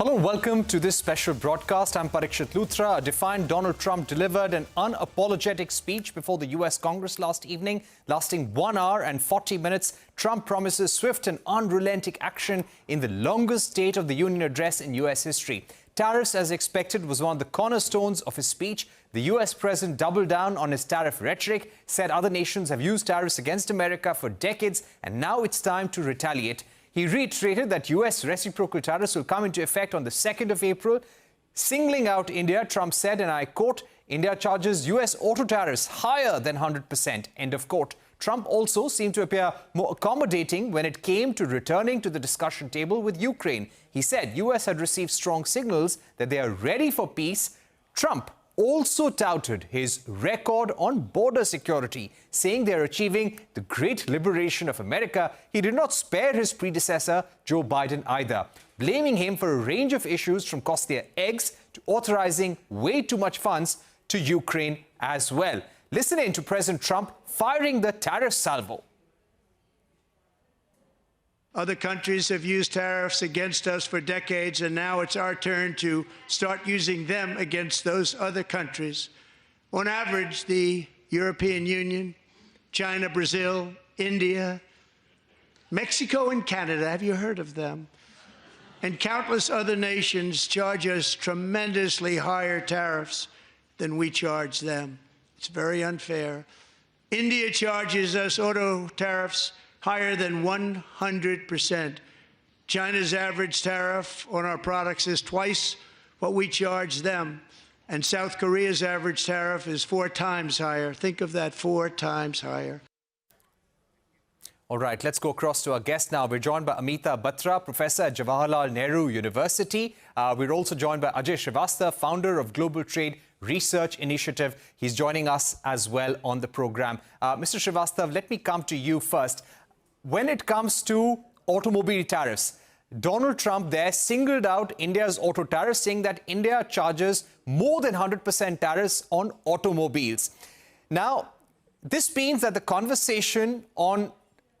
Hello, welcome to this special broadcast. I'm Parikshit Luthra. A defiant Donald Trump delivered an unapologetic speech before the U.S. Congress last evening, lasting 1 hour and 40 minutes. Trump promises swift and unrelenting action in the longest State of the Union address in U.S. history. Tariffs, as expected, was one of the cornerstones of his speech. The U.S. president doubled down on his tariff rhetoric, said other nations have used tariffs against America for decades, and now it's time to retaliate. He reiterated that U.S. reciprocal tariffs will come into effect on the 2nd of April. Singling out India, Trump said, and I quote, "India charges U.S. auto tariffs higher than 100%, end of quote. Trump also seemed to appear more accommodating when it came to returning to the discussion table with Ukraine. He said U.S. had received strong signals that they are ready for peace. Trump also touted his record on border security, saying they are achieving the great liberation of America. He did not spare his predecessor, Joe Biden, either, blaming him for a range of issues from costlier eggs to authorizing way too much funds to Ukraine as well. Listen in to President Trump firing the tariff salvo. Other countries have used tariffs against us for decades, and now it's our turn to start using them against those other countries. On average, the European Union, China, Brazil, India, Mexico and Canada, have you heard of them? And countless other nations charge us tremendously higher tariffs than we charge them. It's very unfair. India charges us auto tariffs higher than 100%. China's average tariff on our products is twice what we charge them. And South Korea's average tariff is 4 times higher. Think of that, 4 times higher. All right, let's go across to our guest now. We're joined by Amita Batra, professor at Jawaharlal Nehru University. We're also joined by Ajay, Srivastava, founder of Global Trade Research Initiative. He's joining us as well on the program. Mr. Srivastava, let me come to you first. When it comes to automobile tariffs, Donald Trump there singled out India's auto tariffs, saying that India charges more than 100% tariffs on automobiles. Now, this means that the conversation on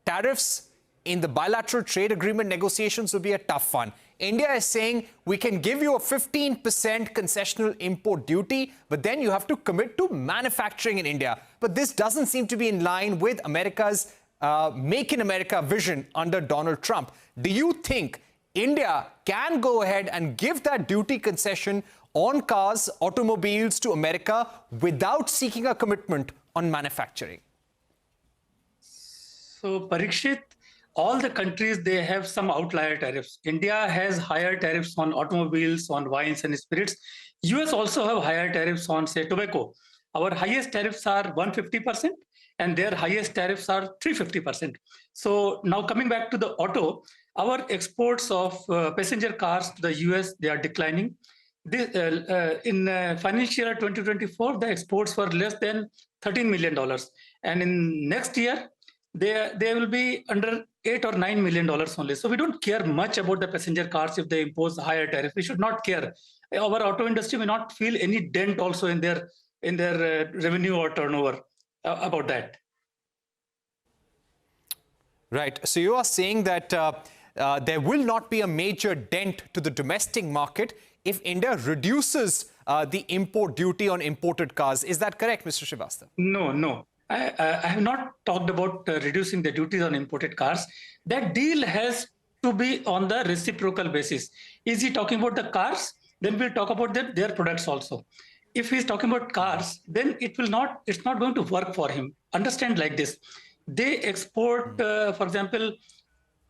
tariffs in the bilateral trade agreement negotiations will be a tough one. India is saying we can give you a 15% concessional import duty, but then you have to commit to manufacturing in India. But this doesn't seem to be in line with America's Make in America vision under Donald Trump. Do you think India can go ahead and give that duty concession on cars, automobiles to America without seeking a commitment on manufacturing? So, Parikshit, all the countries, they have some outlier tariffs. India has higher tariffs on automobiles, on wines and spirits. US also have higher tariffs on, say, tobacco. Our highest tariffs are 150%. And their highest tariffs are 350%. So now coming back to the auto, our exports of passenger cars to the US, they are declining. In financial year 2024, the exports were less than $13 million. And in next year, they will be under $8 or $9 million only. So we don't care much about the passenger cars if they impose a higher tariff. We should not care. Our auto industry may not feel any dent also in their revenue or turnover about that. Right. So you are saying that there will not be a major dent to the domestic market if India reduces the import duty on imported cars. Is that correct, Mr. Srivastava? No. I have not talked about reducing the duties on imported cars. That deal has to be on the reciprocal basis. Is he talking about the cars? Then we'll talk about their products also. If he's talking about cars, then it's not going to work for him. Understand like this. They export, for example,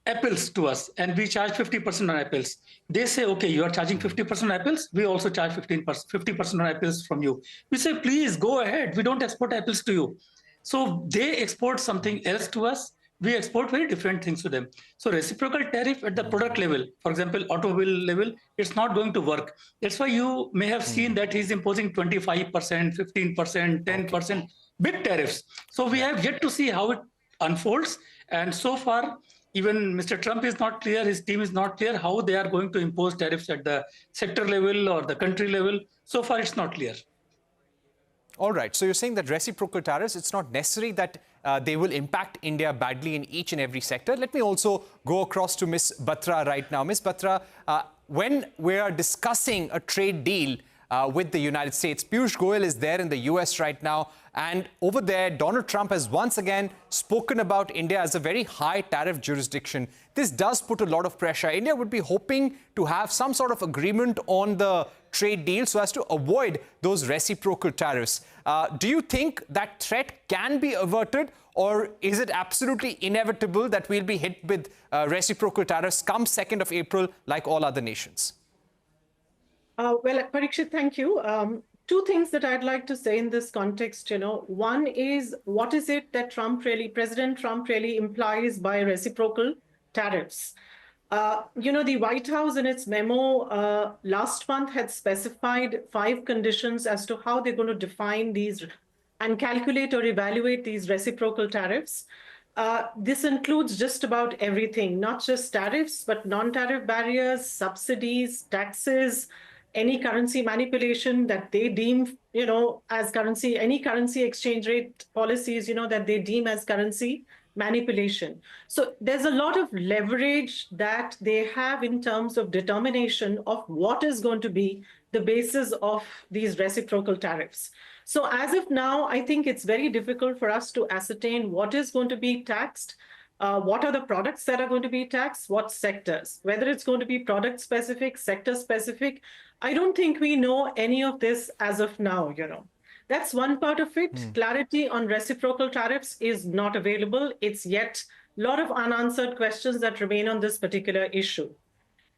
apples to us, and we charge 50% on apples. They say, okay, you are charging 50% on apples. We also charge 50% on apples from you. We say, please go ahead. We don't export apples to you. So they export something else to us. We export very different things to them. So reciprocal tariff at the product level, for example, automobile level, it's not going to work. That's why you may have seen that he's imposing 25%, 15%, 10%, big tariffs. So we have yet to see how it unfolds. And so far, even Mr. Trump is not clear, his team is not clear how they are going to impose tariffs at the sector level or the country level. So far, it's not clear. All right. So you're saying that reciprocal tariffs, it's not necessary that they will impact India badly in each and every sector. Let me also go across to Ms. Batra right now. Ms. Batra, when we are discussing a trade deal with the United States, Piyush Goyal is there in the US right now. And over there, Donald Trump has once again spoken about India as a very high tariff jurisdiction. This does put a lot of pressure. India would be hoping to have some sort of agreement on the trade deal so as to avoid those reciprocal tariffs. Do you think that threat can be averted, or is it absolutely inevitable that we'll be hit with reciprocal tariffs come 2nd of April like all other nations? Well, Parikshit, thank you. Two things that I'd like to say in this context, one is, what is it that President Trump really implies by reciprocal tariffs? The White House in its memo last month had specified 5 conditions as to how they're going to define these and calculate or evaluate these reciprocal tariffs. This includes just about everything, not just tariffs, but non-tariff barriers, subsidies, taxes, any currency manipulation that they deem, as currency, any currency exchange rate policies, that they deem as currency manipulation. So there's a lot of leverage that they have in terms of determination of what is going to be the basis of these reciprocal tariffs. So as of now, I think it's very difficult for us to ascertain what is going to be taxed, what are the products that are going to be taxed, what sectors, whether it's going to be product specific, sector specific. I don't think we know any of this as of now, That's one part of it. Clarity on reciprocal tariffs is not available. It's yet a lot of unanswered questions that remain on this particular issue.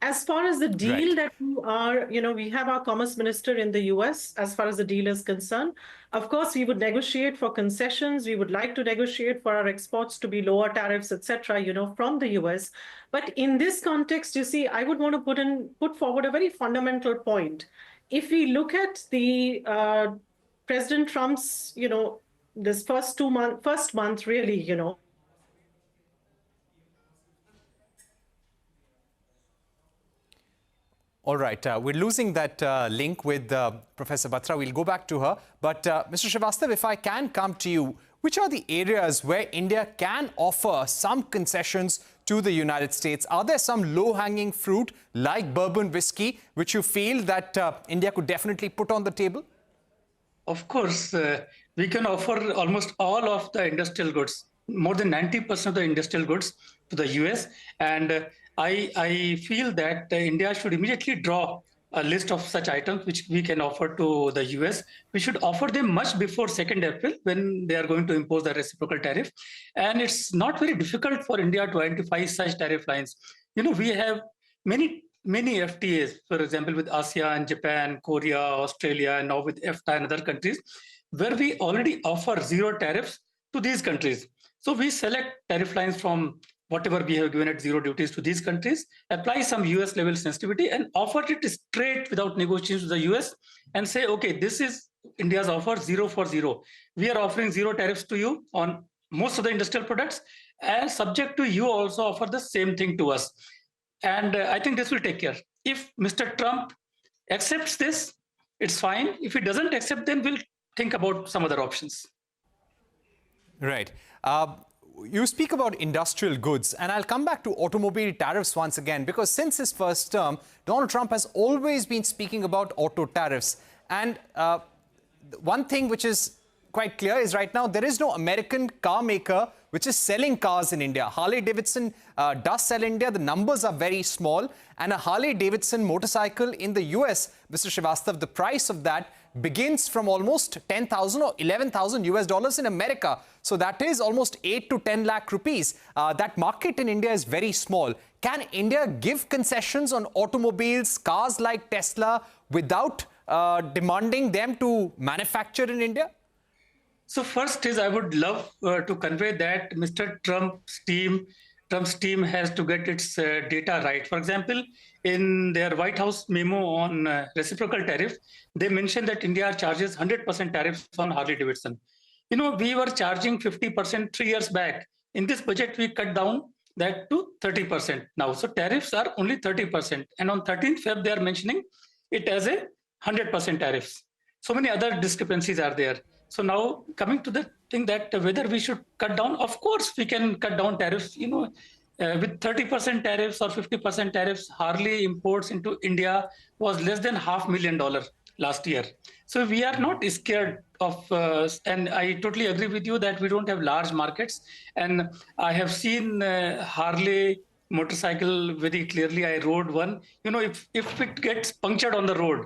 As far as the deal that we have our commerce minister in the US, as far as the deal is concerned, of course, we would negotiate for concessions. We would like to negotiate for our exports to be lower tariffs, etc., from the US. But in this context, I would want to put forward a very fundamental point. If we look at the President Trump's, this first month, really, All right, we're losing that link with Professor Batra. We'll go back to her. But Mr. Srivastava, if I can come to you, which are the areas where India can offer some concessions to the United States? Are there some low-hanging fruit like bourbon whiskey, which you feel that India could definitely put on the table? Of course, we can offer almost all of the industrial goods, more than 90% of the industrial goods to the US. And I feel that India should immediately draw a list of such items which we can offer to the US. We should offer them much before 2nd April when they are going to impose the reciprocal tariff. And it's not very difficult for India to identify such tariff lines. We have many FTAs, for example, with ASEAN, Japan, Korea, Australia, and now with EFTA and other countries, where we already offer zero tariffs to these countries. So we select tariff lines from whatever we have given at zero duties to these countries, apply some US level sensitivity and offer it straight without negotiations to the US and say, okay, this is India's offer, 0 for 0. We are offering zero tariffs to you on most of the industrial products, and subject to you also offer the same thing to us. And I think this will take care. If Mr. Trump accepts this, it's fine. If he doesn't accept, then we'll think about some other options. Right. You speak about industrial goods, and I'll come back to automobile tariffs once again, because since his first term, Donald Trump has always been speaking about auto tariffs. And one thing which is quite clear is right now there is no American car maker which is selling cars in India. Harley-Davidson does sell in India. The numbers are very small. And a Harley-Davidson motorcycle in the US, Mr. Srivastava, the price of that begins from almost 10,000 or 11,000 US dollars in America. So that is almost 8 to 10 lakh rupees. That market in India is very small. Can India give concessions on automobiles, cars like Tesla, without demanding them to manufacture in India? So first is I would love to convey that Mr. Trump's team has to get its data right. For example, in their White House memo on reciprocal tariff, they mentioned that India charges 100% tariffs on Harley-Davidson. We were charging 50% 3 years back. In this budget, we cut down that to 30% now. So tariffs are only 30%. And on 13th Feb, they are mentioning it as a 100% tariffs. So many other discrepancies are there. So now coming to the thing that whether we should cut down, of course we can cut down tariffs. with 30% tariffs or 50% tariffs, hardly imports into India was less than $500,000 last year. So we are not scared of, and I totally agree with you that we don't have large markets. And I have seen Harley motorcycle very clearly. I rode one. You know, if it gets punctured on the road,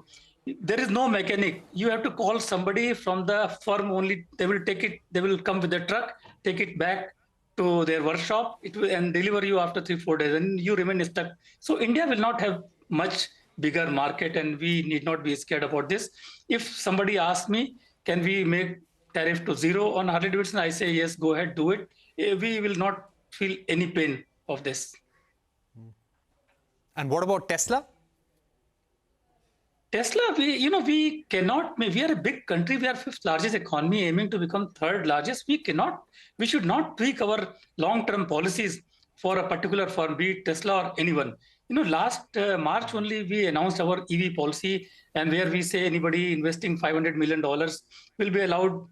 there is no mechanic. You have to call somebody from the firm only. They will take it. They will come with a truck, take it back to their workshop, and deliver you after 3-4 days, and you remain stuck. So India will not have much bigger market, and we need not be scared about this. If somebody asks me, can we make tariff to zero on Harley Davidson? I say yes, go ahead, do it. We will not feel any pain of this. And what about Tesla? Tesla, we cannot, we are a big country, we are fifth largest economy aiming to become third largest. We should not tweak our long-term policies for a particular firm, be it Tesla or anyone. Last March only we announced our EV policy, and where we say anybody investing $500 million will be allowed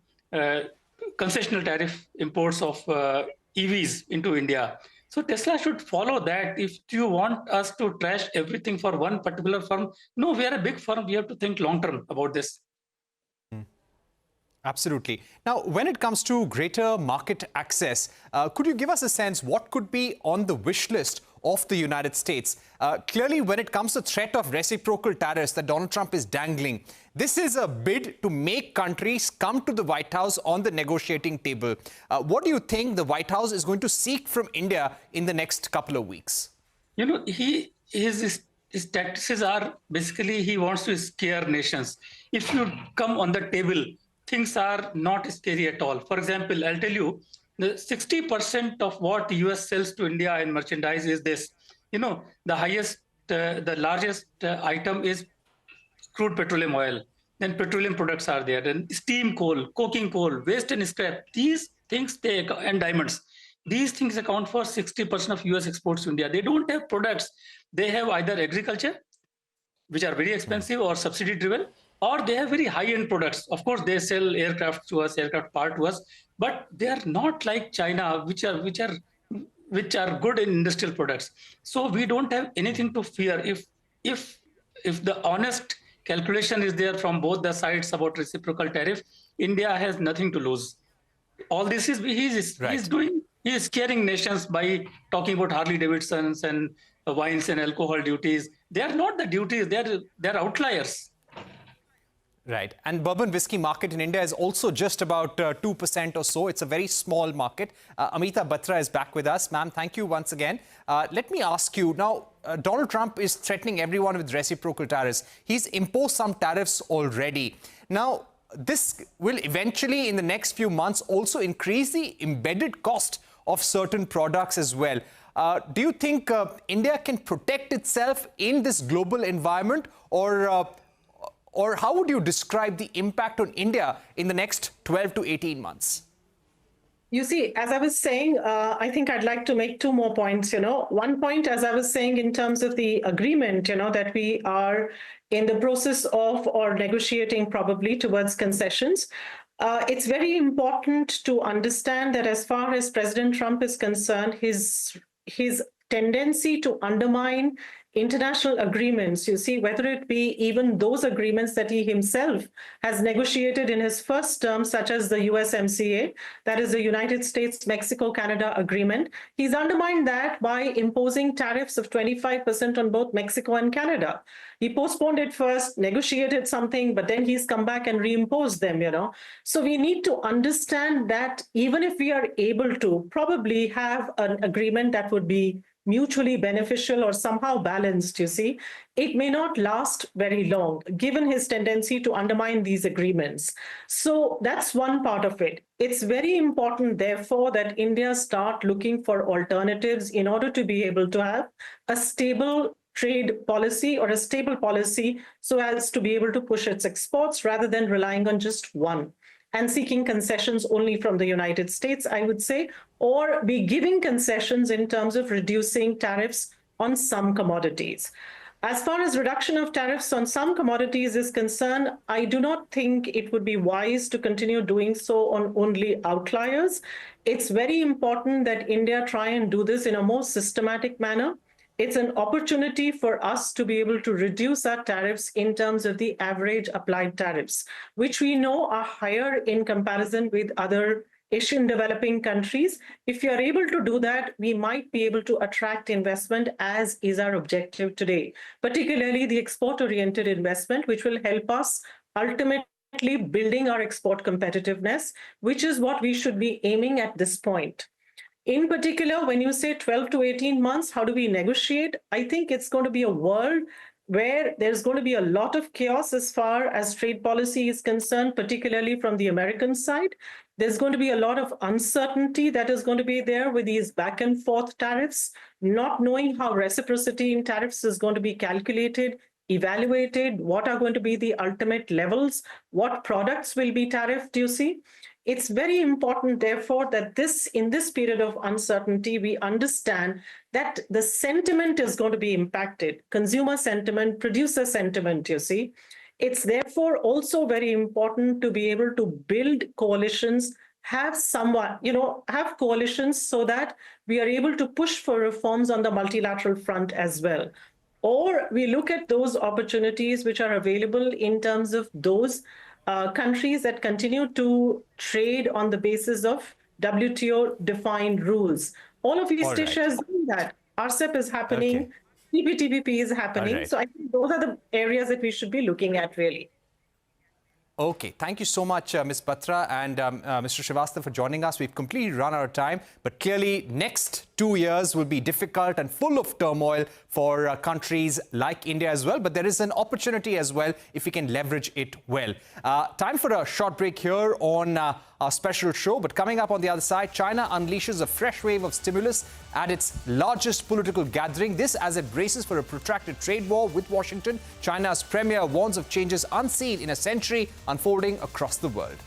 concessional tariff imports of EVs into India. So Tesla should follow that. If you want us to trash everything for one particular firm, no, we are a big firm. We have to think long-term about this. Absolutely. Now, when it comes to greater market access, could you give us a sense what could be on the wish list of the United States? Clearly, when it comes to threat of reciprocal tariffs that Donald Trump is dangling, this is a bid to make countries come to the White House on the negotiating table. What do you think the White House is going to seek from India in the next couple of weeks? His tactics are basically he wants to scare nations. If you come on the table, things are not scary at all. For example, I'll tell you, the 60% of what US sells to India in merchandise is this. The largest item is crude petroleum oil. Then petroleum products are there. Then steam coal, coking coal, waste and scrap. These things and diamonds. These things account for 60% of US exports to India. They don't have products. They have either agriculture, which are very expensive or subsidy driven, or they have very high-end products. Of course, they sell aircraft to us, aircraft part to us, but they are not like China, which are good in industrial products. So we don't have anything to fear. If the honest calculation is there from both the sides about reciprocal tariff, India has nothing to lose. All this is he is scaring nations by talking about Harley Davidsons and wines and alcohol duties. They are not the duties. They're outliers. Right. And bourbon whiskey market in India is also just about 2% or so. It's a very small market. Amita Batra is back with us. Ma'am, thank you once again. Let me ask you, now, Donald Trump is threatening everyone with reciprocal tariffs. He's imposed some tariffs already. Now, this will eventually, in the next few months, also increase the embedded cost of certain products as well. Do you think India can protect itself in this global environment, or how would you describe the impact on India in the next 12 to 18 months? You see, as I was saying, I think I'd like to make two more points. One point, as I was saying, in terms of the agreement, that we are in the process of or negotiating probably towards concessions. It's very important to understand that as far as President Trump is concerned, his tendency to undermine international agreements, you see, whether it be even those agreements that he himself has negotiated in his first term, such as the USMCA, that is the United States-Mexico-Canada agreement, he's undermined that by imposing tariffs of 25% on both Mexico and Canada. He postponed it first, negotiated something, but then he's come back and reimposed them, So we need to understand that even if we are able to probably have an agreement that would be mutually beneficial or somehow balanced, you see, it may not last very long, given his tendency to undermine these agreements. So that's one part of it. It's very important, therefore, that India start looking for alternatives in order to be able to have a stable trade policy or a stable policy so as to be able to push its exports rather than relying on just one and seeking concessions only from the United States, I would say, or be giving concessions in terms of reducing tariffs on some commodities. As far as reduction of tariffs on some commodities is concerned, I do not think it would be wise to continue doing so on only outliers. It's very important that India try and do this in a more systematic manner. It's an opportunity for us to be able to reduce our tariffs in terms of the average applied tariffs, which we know are higher in comparison with other Asian developing countries. If you are able to do that, we might be able to attract investment, as is our objective today, particularly the export-oriented investment, which will help us ultimately building our export competitiveness, which is what we should be aiming at this point. In particular, when you say 12 to 18 months, how do we negotiate? I think it's going to be a world where there's going to be a lot of chaos as far as trade policy is concerned, particularly from the American side. There's going to be a lot of uncertainty that is going to be there with these back and forth tariffs, not knowing how reciprocity in tariffs is going to be calculated, evaluated, what are going to be the ultimate levels, what products will be tariffed, you see. It's very important, therefore, that in this period of uncertainty, we understand that the sentiment is going to be impacted, consumer sentiment, producer sentiment, you see. It's therefore also very important to be able to build coalitions, have coalitions so that we are able to push for reforms on the multilateral front as well. Or we look at those opportunities which are available in terms of those countries that continue to trade on the basis of WTO-defined rules. All of East Asia is doing that. RCEP is happening. CPTPP is happening. Right. So I think those are the areas that we should be looking at, really. Okay, thank you so much, Ms. Batra and Mr. Srivastava for joining us. We've completely run out of time, but clearly next 2 years will be difficult and full of turmoil for countries like India as well. But there is an opportunity as well if we can leverage it well. Time for a short break here on our special show. But coming up on the other side, China unleashes a fresh wave of stimulus at its largest political gathering. This as it braces for a protracted trade war with Washington. China's premier warns of changes unseen in a century unfolding across the world.